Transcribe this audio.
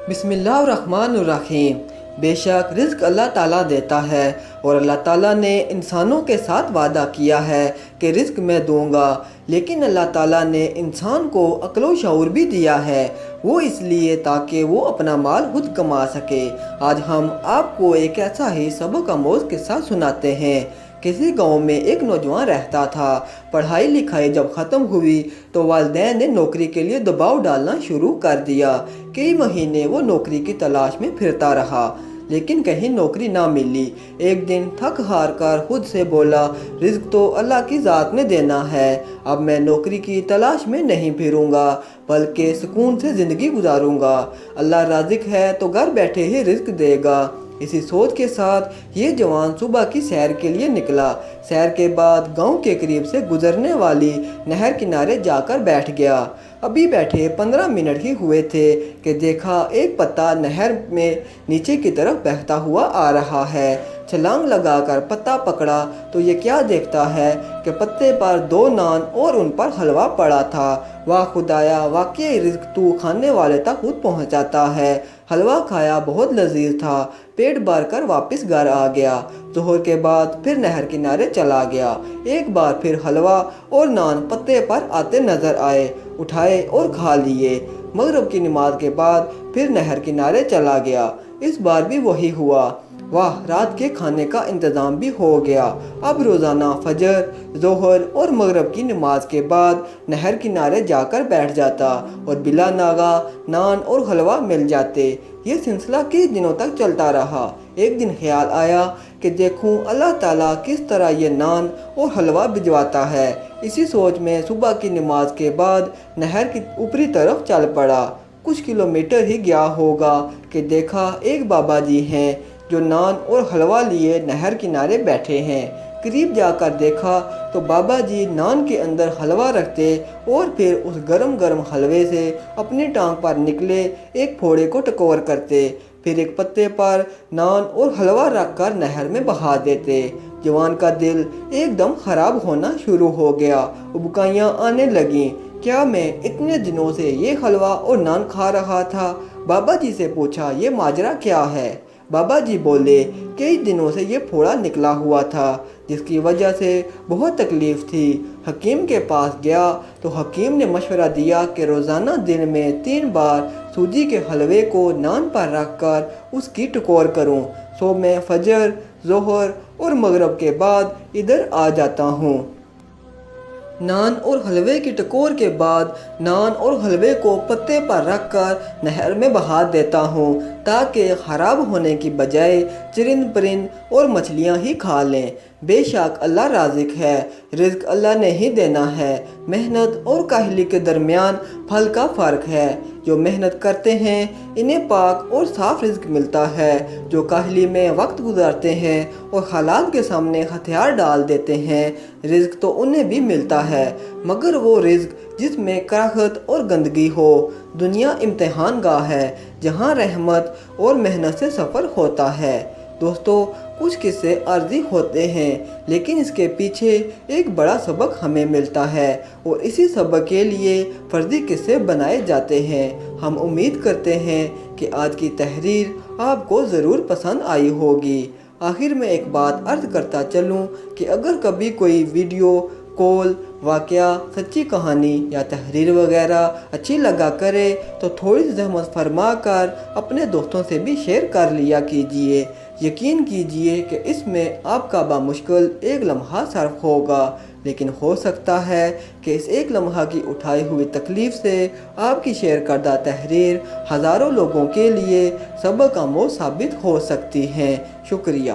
بسم اللہ الرحمن الرحیم۔ بے شک رزق اللہ تعالیٰ دیتا ہے اور اللہ تعالیٰ نے انسانوں کے ساتھ وعدہ کیا ہے کہ رزق میں دوں گا، لیکن اللہ تعالیٰ نے انسان کو عقل و شعور بھی دیا ہے، وہ اس لیے تاکہ وہ اپنا مال خود کما سکے۔ آج ہم آپ کو ایک ایسا ہی سبق آموز قصہ سناتے ہیں۔ کسی گاؤں میں ایک نوجوان رہتا تھا۔ پڑھائی لکھائی جب ختم ہوئی تو والدین نے نوکری کے لیے دباؤ ڈالنا شروع کر دیا۔ کئی مہینے وہ نوکری کی تلاش میں پھرتا رہا، لیکن کہیں نوکری نہ ملی۔ ایک دن تھک ہار کر خود سے بولا، رزق تو اللہ کی ذات نے دینا ہے، اب میں نوکری کی تلاش میں نہیں پھروں گا بلکہ سکون سے زندگی گزاروں گا۔ اللہ رازق ہے تو گھر بیٹھے ہی رزق دے گا۔ اسی سوچ کے ساتھ یہ جوان صبح کی سیر کے لیے نکلا۔ سیر کے بعد گاؤں کے قریب سے گزرنے والی نہر کنارے جا کر بیٹھ گیا۔ ابھی بیٹھے 15 منٹ ہی ہوئے تھے کہ دیکھا ایک پتا نہر میں نیچے کی طرف بہتا ہوا آ رہا ہے۔ چھلانگ لگا کر پتا پکڑا تو یہ کیا دیکھتا ہے کہ پتے پر 2 نان اور ان پر حلوہ پڑا تھا۔ واہ خدایا، واقعی رزق تو کھانے والے تک خود پہنچاتا ہے۔ حلوہ کھایا، بہت لذیذ تھا، پیٹ بھر کر واپس گھر آ گیا۔ ظہر کے بعد پھر نہر کنارے چلا گیا۔ ایک بار پھر حلوہ اور نان پتے پر آتے نظر آئے، اٹھائے اور کھا لیے۔ مغرب کی نماز کے بعد پھر نہر کنارے چلا گیا۔ اس بار بھی وہی ہوا۔ واہ، رات کے کھانے کا انتظام بھی ہو گیا۔ اب روزانہ فجر، ظہر اور مغرب کی نماز کے بعد نہر کنارے جا کر بیٹھ جاتا اور بلا ناغہ نان اور حلوہ مل جاتے۔ یہ سلسلہ کئی دنوں تک چلتا رہا۔ ایک دن خیال آیا کہ دیکھوں اللہ تعالیٰ کس طرح یہ نان اور حلوہ بھجواتا ہے۔ اسی سوچ میں صبح کی نماز کے بعد نہر کی اوپری طرف چل پڑا۔ کچھ کلومیٹر ہی گیا ہوگا کہ دیکھا ایک بابا جی ہیں جو نان اور حلوہ لیے نہر کنارے بیٹھے ہیں۔ قریب جا کر دیکھا تو بابا جی نان کے اندر حلوہ رکھتے اور پھر اس گرم گرم حلوے سے اپنی ٹانگ پر نکلے ایک پھوڑے کو ٹکور کرتے، پھر ایک پتے پر نان اور حلوہ رکھ کر نہر میں بہا دیتے۔ جوان کا دل ایک دم خراب ہونا شروع ہو گیا، ابکائیاں آنے لگیں۔ کیا میں اتنے دنوں سے یہ حلوہ اور نان کھا رہا تھا؟ بابا جی سے پوچھا، یہ ماجرا کیا ہے؟ بابا جی بولے، کئی دنوں سے یہ پھوڑا نکلا ہوا تھا جس کی وجہ سے بہت تکلیف تھی۔ حکیم کے پاس گیا تو حکیم نے مشورہ دیا کہ روزانہ دن میں 3 بار سوجی کے حلوے کو نان پر رکھ کر اس کی ٹکور کروں، سو میں فجر، ظہر اور مغرب کے بعد ادھر آ جاتا ہوں۔ نان اور حلوے کی ٹکور کے بعد نان اور حلوے کو پتے پر رکھ کر نہر میں بہا دیتا ہوں تاکہ خراب ہونے کی بجائے چرند پرند اور مچھلیاں ہی کھا لیں۔ بے شک اللہ رازق ہے، رزق اللہ نے ہی دینا ہے۔ محنت اور کاہلی کے درمیان پھل کا فرق ہے۔ جو محنت کرتے ہیں انہیں پاک اور صاف رزق ملتا ہے، جو کاہلی میں وقت گزارتے ہیں اور حالات کے سامنے ہتھیار ڈال دیتے ہیں، رزق تو انہیں بھی ملتا ہے، مگر وہ رزق جس میں کراہت اور گندگی ہو۔ دنیا امتحان گاہ ہے جہاں رحمت اور محنت سے سفر ہوتا ہے۔ دوستو، کچھ قصے عارضی ہوتے ہیں لیکن اس کے پیچھے ایک بڑا سبق ہمیں ملتا ہے اور اسی سبق کے لیے فرضی قصے بنائے جاتے ہیں۔ ہم امید کرتے ہیں کہ آج کی تحریر آپ کو ضرور پسند آئی ہوگی۔ آخر میں ایک بات عرض کرتا چلوں کہ اگر کبھی کوئی ویڈیو، کال، واقعہ، سچی کہانی یا تحریر وغیرہ اچھی لگا کرے تو تھوڑی سی زحمت فرما کر اپنے دوستوں سے بھی شیئر کر لیا کیجیے۔ یقین کیجیے کہ اس میں آپ کا بامشکل ایک لمحہ صرف ہوگا، لیکن ہو سکتا ہے کہ اس ایک لمحہ کی اٹھائی ہوئی تکلیف سے آپ کی شیئر کردہ تحریر ہزاروں لوگوں کے لیے سبق آموز ثابت ہو سکتی ہیں۔ شکریہ۔